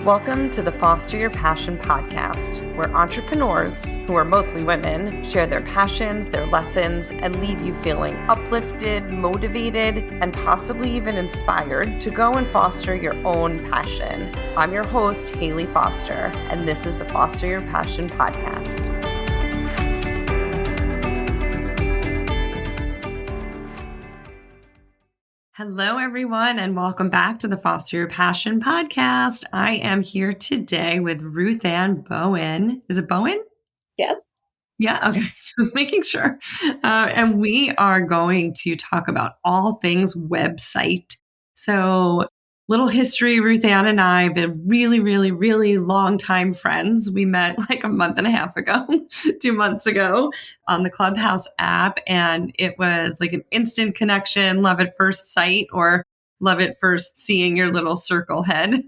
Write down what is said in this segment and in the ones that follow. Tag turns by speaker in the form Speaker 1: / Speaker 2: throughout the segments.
Speaker 1: Welcome to the Foster Your Passion podcast, where entrepreneurs, who are mostly women, share their passions, their lessons, and leave you feeling uplifted, motivated, and possibly even inspired to go and foster your own passion. I'm your host, Haley Foster, and this is the Foster Your Passion podcast. Hello, everyone, and welcome back to the Foster Your Passion podcast. I am here today with Ruthann Bowen. Is it Bowen?
Speaker 2: Yes.
Speaker 1: Yeah, okay. Just making sure. And we are going to talk about all things website. So, little history, Ruthann and I have been really long time friends. We met like a month and a half ago, 2 months ago on the Clubhouse app. And it was like an instant connection, love at first sight, or love at first seeing your little circle head.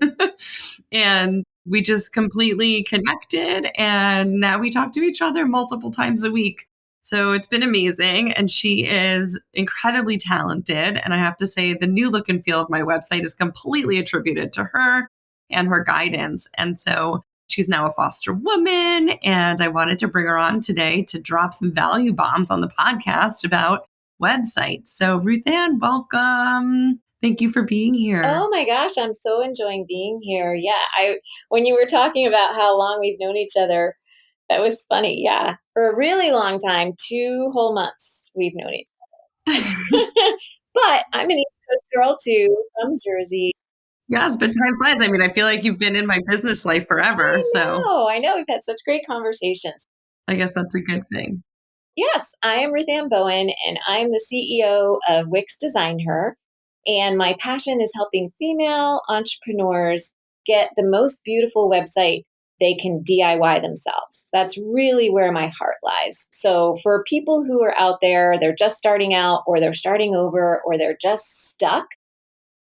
Speaker 1: And we just completely connected. And now we talk to each other multiple times a week. So it's been amazing. And she is incredibly talented. And I have to say, the new look and feel of my website is completely attributed to her and her guidance. And so she's now a foster woman. And I wanted to bring her on today to drop some value bombs on the podcast about websites. So Ruthann, welcome. Thank you for being here.
Speaker 2: Oh my gosh, I'm so enjoying being here. Yeah, when you were talking about how long we've known each other, that was funny. Yeah, for a really long time, 2 whole months we've known each other. But I'm an East Coast girl too, from Jersey.
Speaker 1: Yes, but time flies. I mean, I feel like you've been in my business life forever.
Speaker 2: I know. We've had such great conversations.
Speaker 1: I guess that's a good thing.
Speaker 2: Yes, I am Ruthann Bowen, and I'm the CEO of Wix Design Her. And my passion is helping female entrepreneurs get the most beautiful website they can DIY themselves. That's really where my heart lies. So for people who are out there, they're just starting out, or they're starting over, or they're just stuck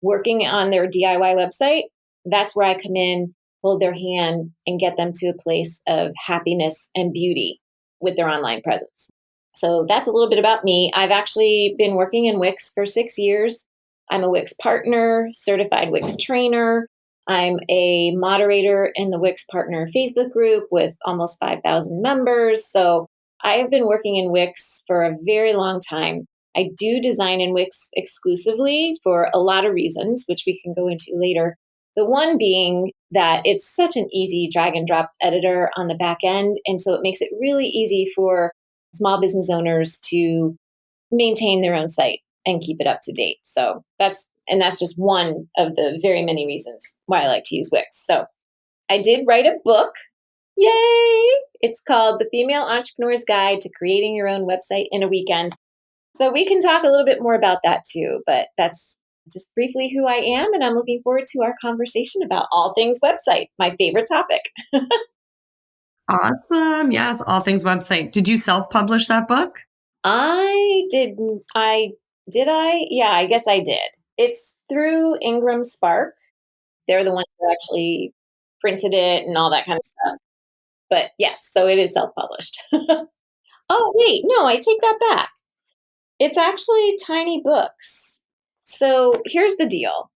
Speaker 2: working on their DIY website, that's where I come in, hold their hand, and get them to a place of happiness and beauty with their online presence. So that's a little bit about me. I've actually been working in Wix for 6 years. I'm a Wix partner, certified Wix trainer. I'm a moderator in the Wix partner Facebook group with almost 5,000 members. So I have been working in Wix for a very long time. I do design in Wix exclusively for a lot of reasons, which we can go into later. The one being that it's such an easy drag and drop editor on the back end. And so it makes it really easy for small business owners to maintain their own site and keep it up to date. So that's just one of the very many reasons why I like to use Wix. So I did write a book. Yay! It's called The Female Entrepreneur's Guide to Creating Your Own Website in a Weekend. So we can talk a little bit more about that too, but that's just briefly who I am. And I'm looking forward to our conversation about all things website, my favorite topic.
Speaker 1: Awesome. Yes, all things website. Did you self-publish that book?
Speaker 2: I didn't. Did I? Yeah, I guess I did. It's through Ingram Spark. They're the ones that actually printed it and all that kind of stuff. But yes, so it is self-published. Oh, wait, no, I take that back. It's actually Tiny Books. So here's the deal.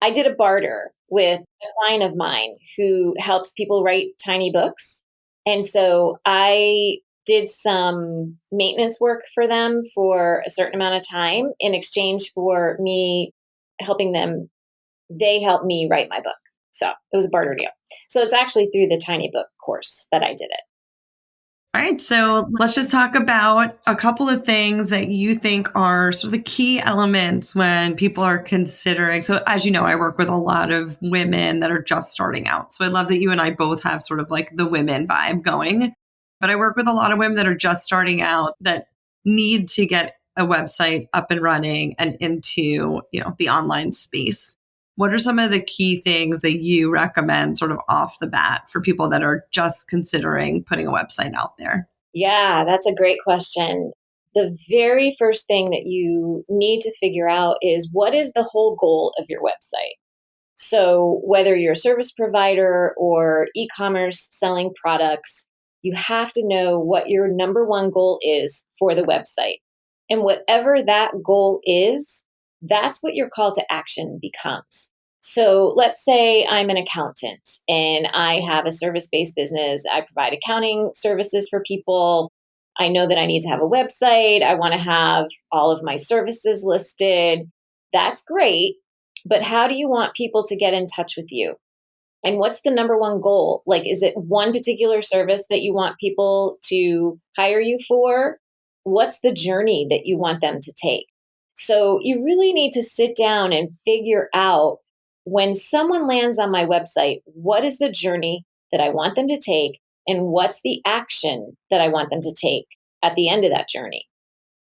Speaker 2: I did a barter with a client of mine who helps people write tiny books. And so I did some maintenance work for them for a certain amount of time in exchange for me helping them. They helped me write my book. So it was a barter deal. So it's actually through the Tiny Book course that I did it.
Speaker 1: All right. So let's just talk about a couple of things that you think are sort of the key elements when people are considering. So as you know, I work with a lot of women that are just starting out. So I love that you and I both have sort of like the women vibe going. But I work with a lot of women that are just starting out that need to get a website up and running and into, the online space. What are some of the key things that you recommend sort of off the bat for people that are just considering putting a website out there?
Speaker 2: Yeah, that's a great question. The very first thing that you need to figure out is, what is the whole goal of your website? So whether you're a service provider or e-commerce selling products, you have to know what your number one goal is for the website. And whatever that goal is, that's what your call to action becomes. So let's say I'm an accountant and I have a service based business. I provide accounting services for people. I know that I need to have a website. I want to have all of my services listed. That's great. But how do you want people to get in touch with you? And what's the number one goal? Like, is it one particular service that you want people to hire you for? What's the journey that you want them to take? So, you really need to sit down and figure out when someone lands on my website, what is the journey that I want them to take? And what's the action that I want them to take at the end of that journey?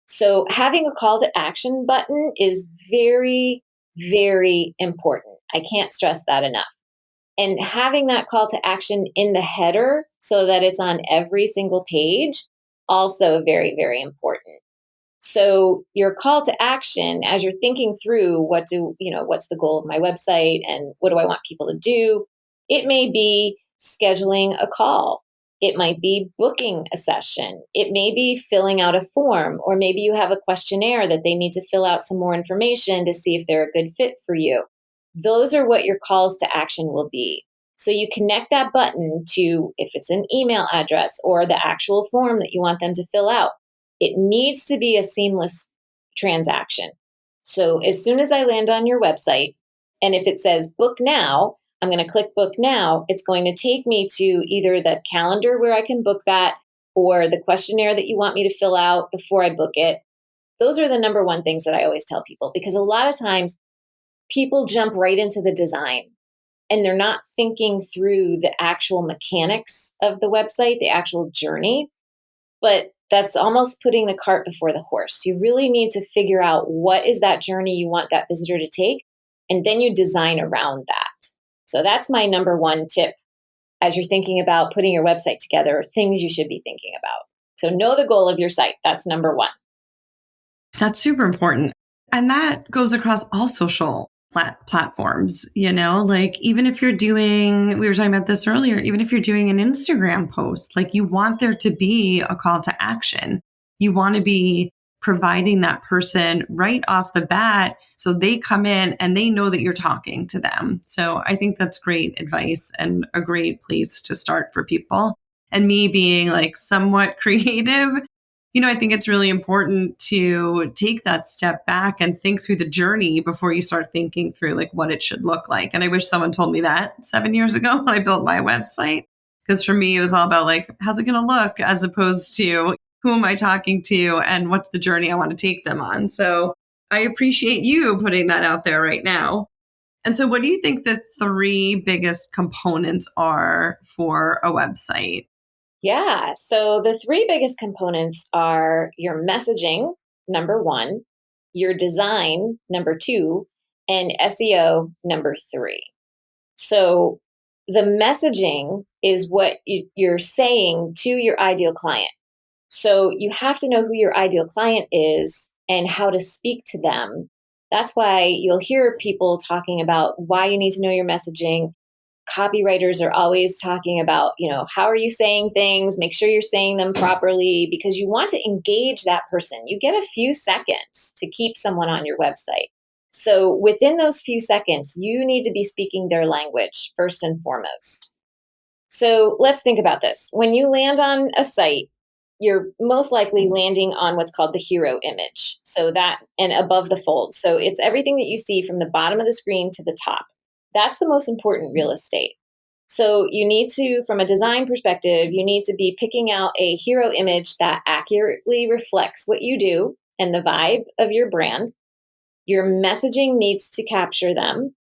Speaker 2: So, having a call to action button is very, very important. I can't stress that enough. And having that call to action in the header so that it's on every single page, also very, very important. So your call to action, as you're thinking through what's the goal of my website and what do I want people to do, it may be scheduling a call. It might be booking a session. It may be filling out a form, or maybe you have a questionnaire that they need to fill out some more information to see if they're a good fit for you. Those are what your calls to action will be. So you connect that button to if it's an email address or the actual form that you want them to fill out. It needs to be a seamless transaction. So as soon as I land on your website, and if it says book now, I'm going to click book now. It's going to take me to either the calendar where I can book that or the questionnaire that you want me to fill out before I book it. Those are the number one things that I always tell people, because a lot of times people jump right into the design and they're not thinking through the actual mechanics of the website, the actual journey. But that's almost putting the cart before the horse. You really need to figure out what is that journey you want that visitor to take, and then you design around that. So that's my number one tip as you're thinking about putting your website together, things you should be thinking about. So know the goal of your site. That's number one.
Speaker 1: That's super important. And that goes across all social platforms, like even if you're doing, we were talking about this earlier, even if you're doing an Instagram post, like you want there to be a call to action. You want to be providing that person right off the bat so they come in and they know that you're talking to them. So I think that's great advice and a great place to start for people. And me being like somewhat creative, I think it's really important to take that step back and think through the journey before you start thinking through like what it should look like. And I wish someone told me that 7 years ago when I built my website. Because for me, it was all about like, how's it going to look as opposed to who am I talking to and what's the journey I want to take them on. So I appreciate you putting that out there right now. And so, what do you think the three biggest components are for a website?
Speaker 2: Yeah. So the three biggest components are your messaging, number one, your design, number two, and SEO, number three. So the messaging is what you're saying to your ideal client. So you have to know who your ideal client is and how to speak to them. That's why you'll hear people talking about why you need to know your messaging. Copywriters are always talking about, how are you saying things? Make sure you're saying them properly because you want to engage that person. You get a few seconds to keep someone on your website. So within those few seconds, you need to be speaking their language first and foremost. So let's think about this. When you land on a site, you're most likely landing on what's called the hero image. So that and above the fold. So it's everything that you see from the bottom of the screen to the top. That's the most important real estate. So you need to, from a design perspective, you need to be picking out a hero image that accurately reflects what you do and the vibe of your brand. Your messaging needs to capture them.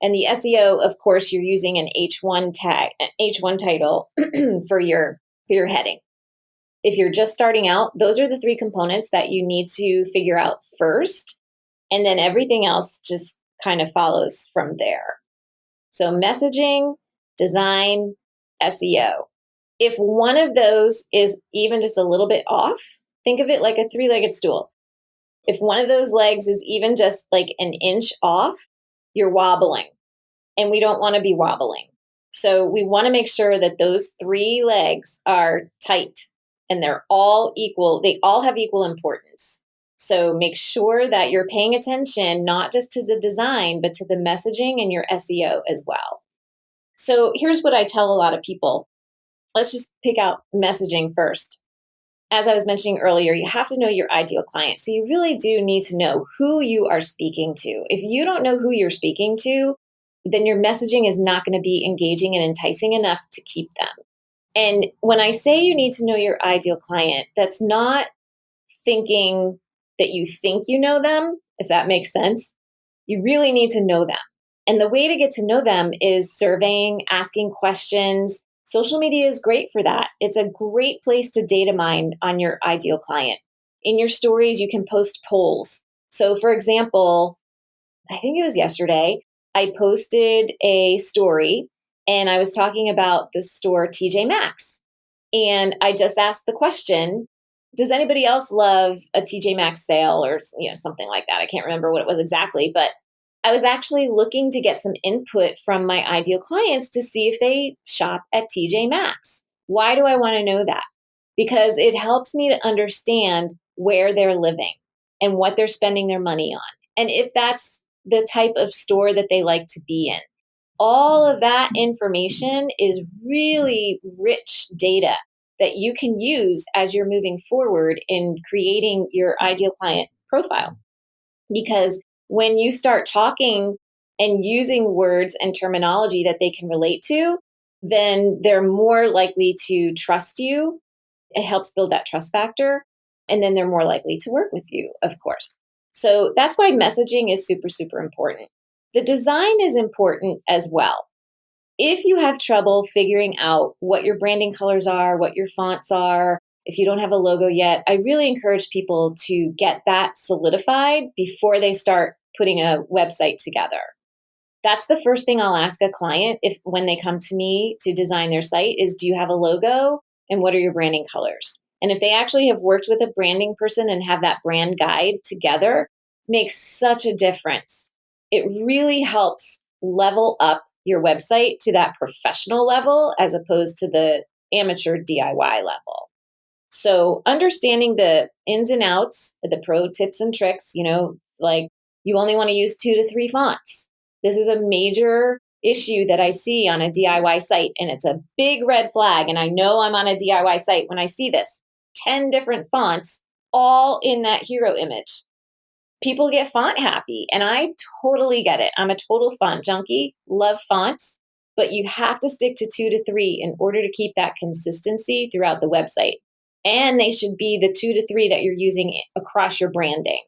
Speaker 2: And the SEO, of course, you're using an H1 tag, an H1 title for your heading. If you're just starting out, those are the three components that you need to figure out first. And then everything else just kind of follows from there. So messaging, design, SEO. If one of those is even just a little bit off, think of it like a three-legged stool. If one of those legs is even just like an inch off, you're wobbling. And we don't want to be wobbling. So we want to make sure that those three legs are tight and they're all equal. They all have equal importance. So make sure that you're paying attention, not just to the design, but to the messaging and your SEO as well. So here's what I tell a lot of people. Let's just pick out messaging first. As I was mentioning earlier, you have to know your ideal client. So you really do need to know who you are speaking to. If you don't know who you're speaking to, then your messaging is not going to be engaging and enticing enough to keep them. And when I say you need to know your ideal client, that's not thinking that you think you know them, if that makes sense. You really need to know them. And the way to get to know them is surveying, asking questions. Social media is great for that. It's a great place to data mine on your ideal client. In your stories, you can post polls. So, for example, I think it was yesterday, I posted a story and I was talking about the store TJ Maxx. And I just asked the question, does anybody else love a TJ Maxx sale or something like that? I can't remember what it was exactly, but I was actually looking to get some input from my ideal clients to see if they shop at TJ Maxx. Why do I want to know that? Because it helps me to understand where they're living and what they're spending their money on. And if that's the type of store that they like to be in. All of that information is really rich data that you can use as you're moving forward in creating your ideal client profile. Because when you start talking and using words and terminology that they can relate to, then they're more likely to trust you. It helps build that trust factor. And then they're more likely to work with you, of course. So that's why messaging is super, super important. The design is important as well. If you have trouble figuring out what your branding colors are, what your fonts are, if you don't have a logo yet, I really encourage people to get that solidified before they start putting a website together. That's the first thing I'll ask a client if when they come to me to design their site is, do you have a logo and what are your branding colors? And if they actually have worked with a branding person and have that brand guide together, makes such a difference. It really helps level up your website to that professional level as opposed to the amateur DIY level. So understanding the ins and outs, the pro tips and tricks, like you only want to use 2 to 3 fonts. This is a major issue that I see on a DIY site, and it's a big red flag. And I know I'm on a DIY site when I see this 10 different fonts all in that hero image. People get font happy, and I totally get it. I'm a total font junkie, love fonts, but you have to stick to 2 to 3 in order to keep that consistency throughout the website. And they should be the 2 to 3 that you're using across your branding.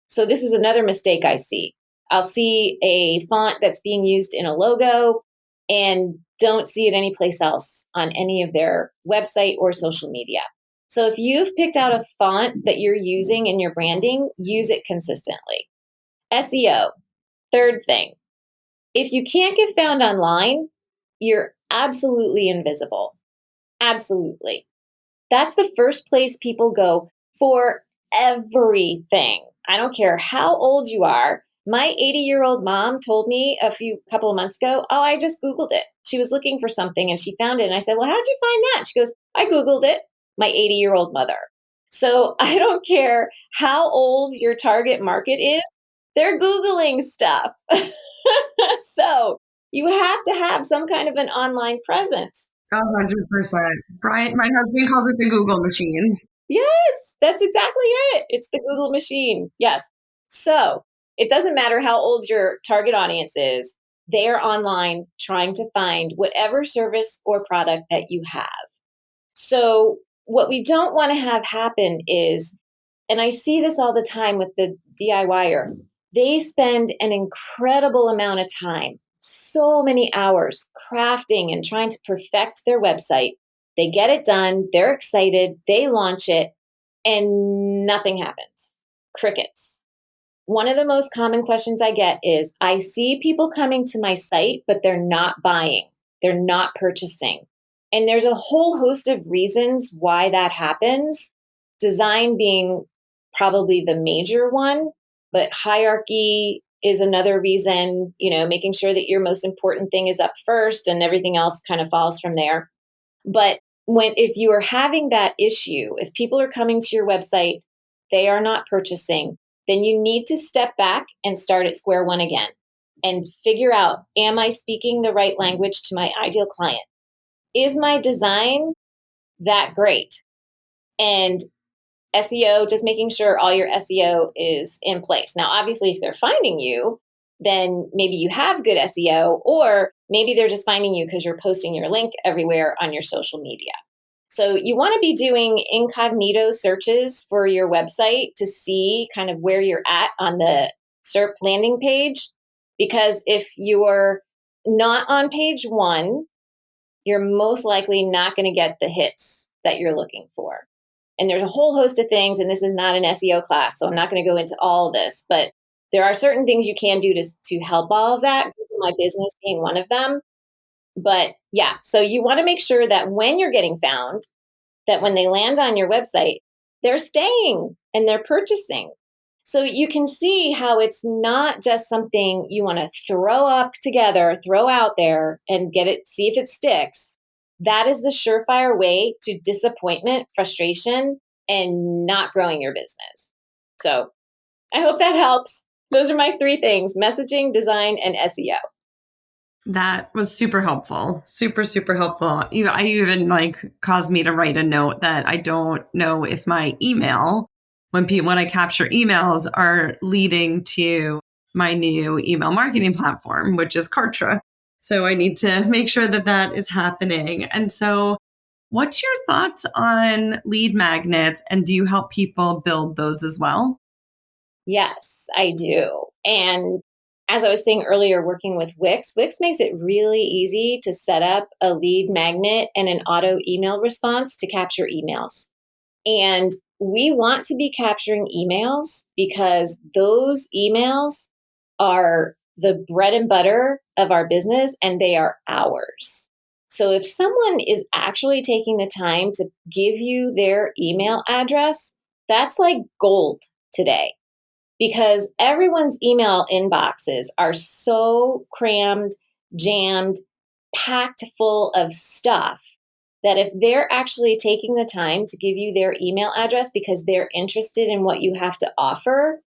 Speaker 2: So this is another mistake I see. I'll see a font that's being used in a logo and don't see it anyplace else on any of their website or social media. So if you've picked out a font that you're using in your branding, use it consistently. SEO, third thing. If you can't get found online, you're absolutely invisible. Absolutely. That's the first place people go for everything. I don't care how old you are. My 80-year-old mom told me a couple of months ago, oh, I just Googled it. She was looking for something and she found it. And I said, well, how'd you find that? She goes, I Googled it. My 80-year-old mother. So I don't care how old your target market is. They're Googling stuff. So you have to have some kind of an online presence.
Speaker 1: 100%. Brian, my husband calls it the Google machine.
Speaker 2: Yes, that's exactly it. It's the Google machine. Yes. So it doesn't matter how old your target audience is. They are online trying to find whatever service or product that you have. So what we don't want to have happen is, and I see this all the time with the DIYer, they spend an incredible amount of time, so many hours crafting and trying to perfect their website. They get it done, they're excited, they launch it, and nothing happens. Crickets. One of the most common questions I get is, I see people coming to my site, but they're not buying. They're not purchasing. And there's a whole host of reasons why that happens. Design being probably the major one, but hierarchy is another reason, making sure that your most important thing is up first and everything else kind of falls from there. But if you are having that issue, if people are coming to your website, they are not purchasing, then you need to step back and start at square one again and figure out, am I speaking the right language to my ideal client? Is my design that great? And SEO, just making sure all your SEO is in place. Now, obviously, if they're finding you, then maybe you have good SEO, or maybe they're just finding you because you're posting your link everywhere on your social media. So you want to be doing incognito searches for your website to see kind of where you're at on the SERP landing page. Because if you're not on page one, you're most likely not going to get the hits that you're looking for. And there's a whole host of things, and this is not an SEO class, so I'm not going to go into all of this, but there are certain things you can do to help all of that, Google My Business being one of them. But yeah, so you want to make sure that when you're getting found, that when they land on your website, they're staying and they're purchasing. So you can see how it's not just something you want to throw up together, throw out there and get it, see if it sticks. That is the surefire way to disappointment, frustration, and not growing your business. So I hope that helps. Those are my three things: messaging, design, and SEO.
Speaker 1: That was super helpful. Super, super helpful. I even caused me to write a note that I don't know if my email, when I capture emails, are leading to my new email marketing platform, which is Kartra. So I need to make sure that that is happening. And so, what's your thoughts on lead magnets, and do you help people build those as well?
Speaker 2: Yes, I do. And as I was saying earlier, working with Wix makes it really easy to set up a lead magnet and an auto email response to capture emails. And we want to be capturing emails because those emails are the bread and butter of our business and they are ours. So if someone is actually taking the time to give you their email address, that's like gold today, because everyone's email inboxes are so crammed, jammed, packed full of stuff that if they're actually taking the time to give you their email address because they're interested in what you have to offer,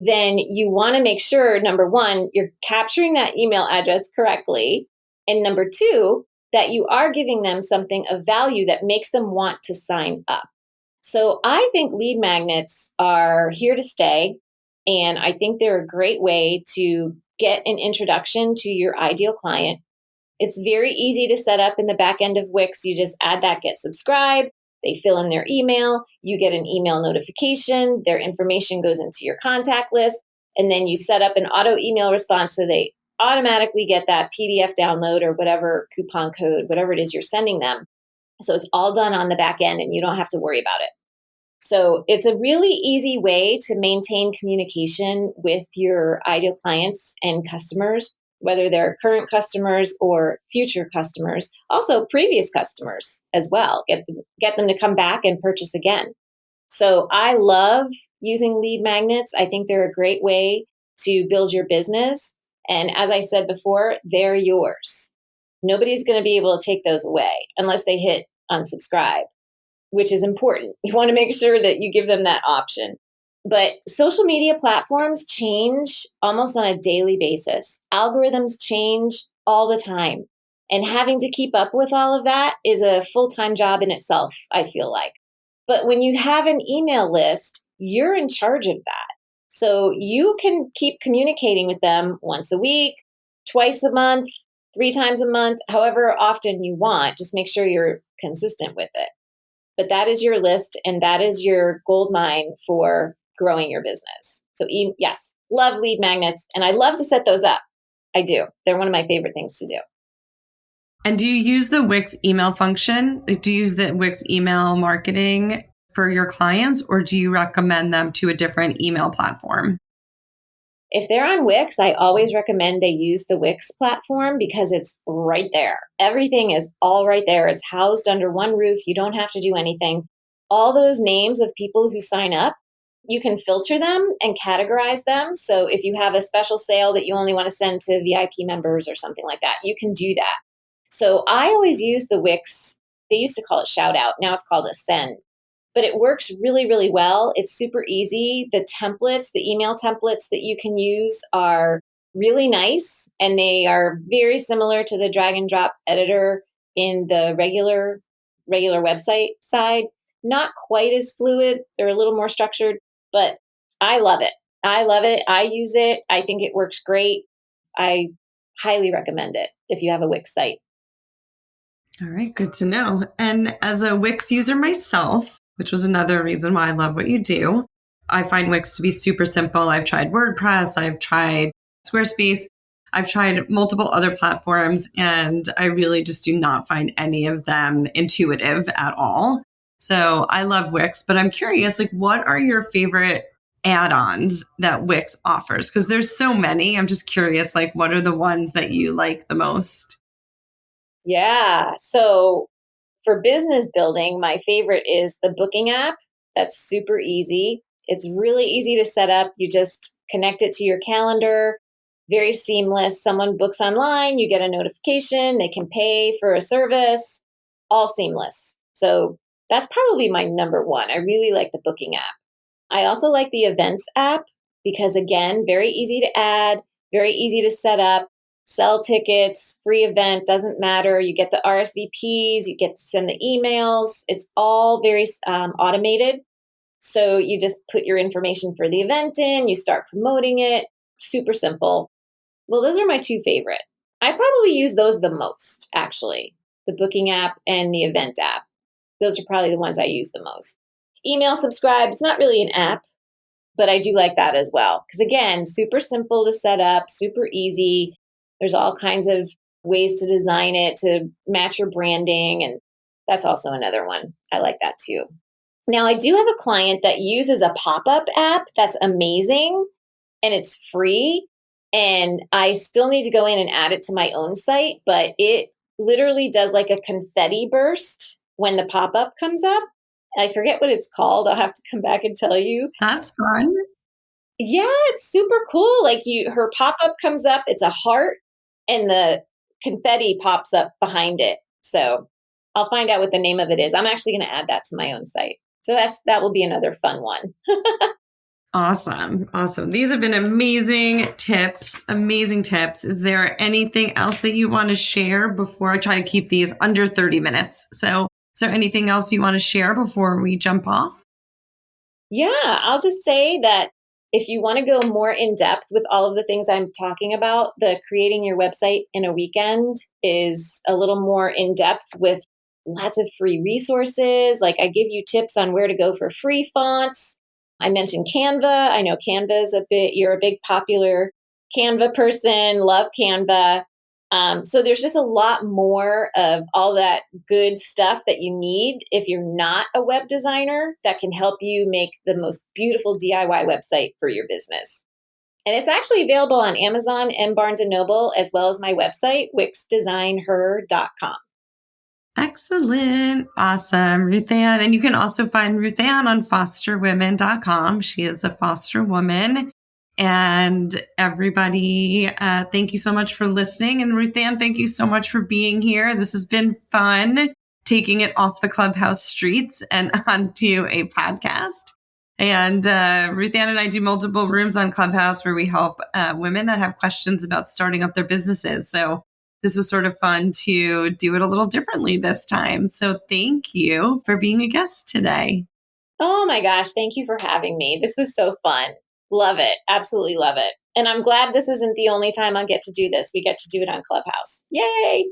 Speaker 2: then you want to make sure, number one, you're capturing that email address correctly. And number two, that you are giving them something of value that makes them want to sign up. So I think lead magnets are here to stay. And I think they're a great way to get an introduction to your ideal client. It's very easy to set up in the back end of Wix. You just add that get subscribe. They fill in their email. You get an email notification. Their information goes into your contact list. And then you set up an auto email response so they automatically get that PDF download or whatever coupon code, whatever it is you're sending them. So it's all done on the back end and you don't have to worry about it. So it's a really easy way to maintain communication with your ideal clients and customers, whether they're current customers or future customers, also previous customers as well. Get them to come back and purchase again. So I love using lead magnets. I think they're a great way to build your business. And as I said before, they're yours. Nobody's going to be able to take those away unless they hit unsubscribe, which is important. You want to make sure that you give them that option. But social media platforms change almost on a daily basis. Algorithms change all the time. And having to keep up with all of that is a full-time job in itself, I feel like. But when you have an email list, you're in charge of that. So you can keep communicating with them once a week, twice a month, 3 times a month, however often you want. Just make sure you're consistent with it. But that is your list and that is your gold mine for growing your business. So yes, love lead magnets and I love to set those up. I do. They're one of my favorite things to do.
Speaker 1: And do you use the Wix email function? Do you use the Wix email marketing for your clients, or do you recommend them to a different email platform?
Speaker 2: If they're on Wix, I always recommend they use the Wix platform because it's right there. Everything is all right there. It's housed under one roof. You don't have to do anything. All those names of people who sign up, you can filter them and categorize them. So if you have a special sale that you only want to send to VIP members or something like that, you can do that. So I always use the Wix. They used to call it shout out. Now it's called a send. but it works really, really well. It's super easy. The templates, the email templates that you can use are really nice, and they are very similar to the drag and drop editor in the regular website side. Not quite as fluid. They're a little more structured, but I love it. I love it. I use it. I think it works great. I highly recommend it if you have a Wix site.
Speaker 1: All right, good to know. And as a Wix user myself, which was another reason why I love what you do, I find Wix to be super simple. I've tried WordPress, I've tried Squarespace, I've tried multiple other platforms, and I really just do not find any of them intuitive at all. So I love Wix, but I'm curious, like, what are your favorite add-ons that Wix offers? Because there's so many. I'm just curious, like, what are the ones that you like the most?
Speaker 2: Yeah. So for business building, my favorite is the booking app. That's super easy. It's really easy to set up. You just connect it to your calendar, very seamless. Someone books online, you get a notification, they can pay for a service, all seamless. So that's probably my number one. I really like the booking app. I also like the events app because, again, very easy to add, very easy to set up, sell tickets, free event, doesn't matter. You get the RSVPs, you get to send the emails. It's all very automated. So you just put your information for the event in, you start promoting it. Super simple. Well, those are my two favorite. I probably use those the most, actually, the booking app and the event app. Those are probably the ones I use the most. Email subscribe, it's not really an app, but I do like that as well. Because again, super simple to set up, super easy. There's all kinds of ways to design it to match your branding. And that's also another one. I like that too. Now, I do have a client that uses a pop-up app that's amazing and it's free. And I still need to go in and add it to my own site, but it literally does like a confetti burst when the pop-up comes up. I forget what it's called. I'll have to come back and tell you.
Speaker 1: That's fun.
Speaker 2: Yeah, it's super cool. Like her pop-up comes up, it's a heart, and the confetti pops up behind it. So I'll find out what the name of it is. I'm actually going to add that to my own site. So that will be another fun one.
Speaker 1: Awesome. Awesome. These have been amazing tips. Amazing tips. Is there anything else that you want to share before I try to keep these under 30 minutes? So is there anything else you want to share before we jump off?
Speaker 2: Yeah, I'll just say that if you want to go more in depth with all of the things I'm talking about, the creating your website in a weekend is a little more in depth with lots of free resources. Like I give you tips on where to go for free fonts. I mentioned Canva. I know Canva is you're a big popular Canva person, love Canva. So there's just a lot more of all that good stuff that you need if you're not a web designer that can help you make the most beautiful DIY website for your business. And it's actually available on Amazon and Barnes & Noble, as well as my website, wixdesignher.com.
Speaker 1: Excellent. Awesome. Ruthann. And you can also find Ruthann on fosterwomen.com. She is a foster woman. And everybody, thank you so much for listening. And Ruthann, thank you so much for being here. This has been fun, taking it off the clubhouse streets and onto a podcast. And Ruthann and I do multiple rooms on Clubhouse where we help women that have questions about starting up their businesses. So this was sort of fun to do it a little differently this time. So thank you for being a guest today.
Speaker 2: Oh my gosh, thank you for having me. This was so fun. Love it. Absolutely love it. And I'm glad this isn't the only time I get to do this. We get to do it on Clubhouse. Yay!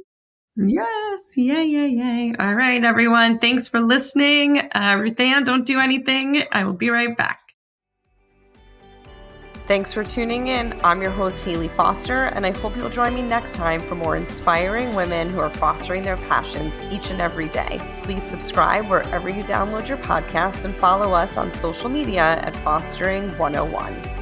Speaker 1: Yes. Yay, yay, yay. All right, everyone. Thanks for listening. Ruthann, don't do anything. I will be right back. Thanks for tuning in. I'm your host, Haley Foster, and I hope you'll join me next time for more inspiring women who are fostering their passions each and every day. Please subscribe wherever you download your podcast and follow us on social media at Fostering 101.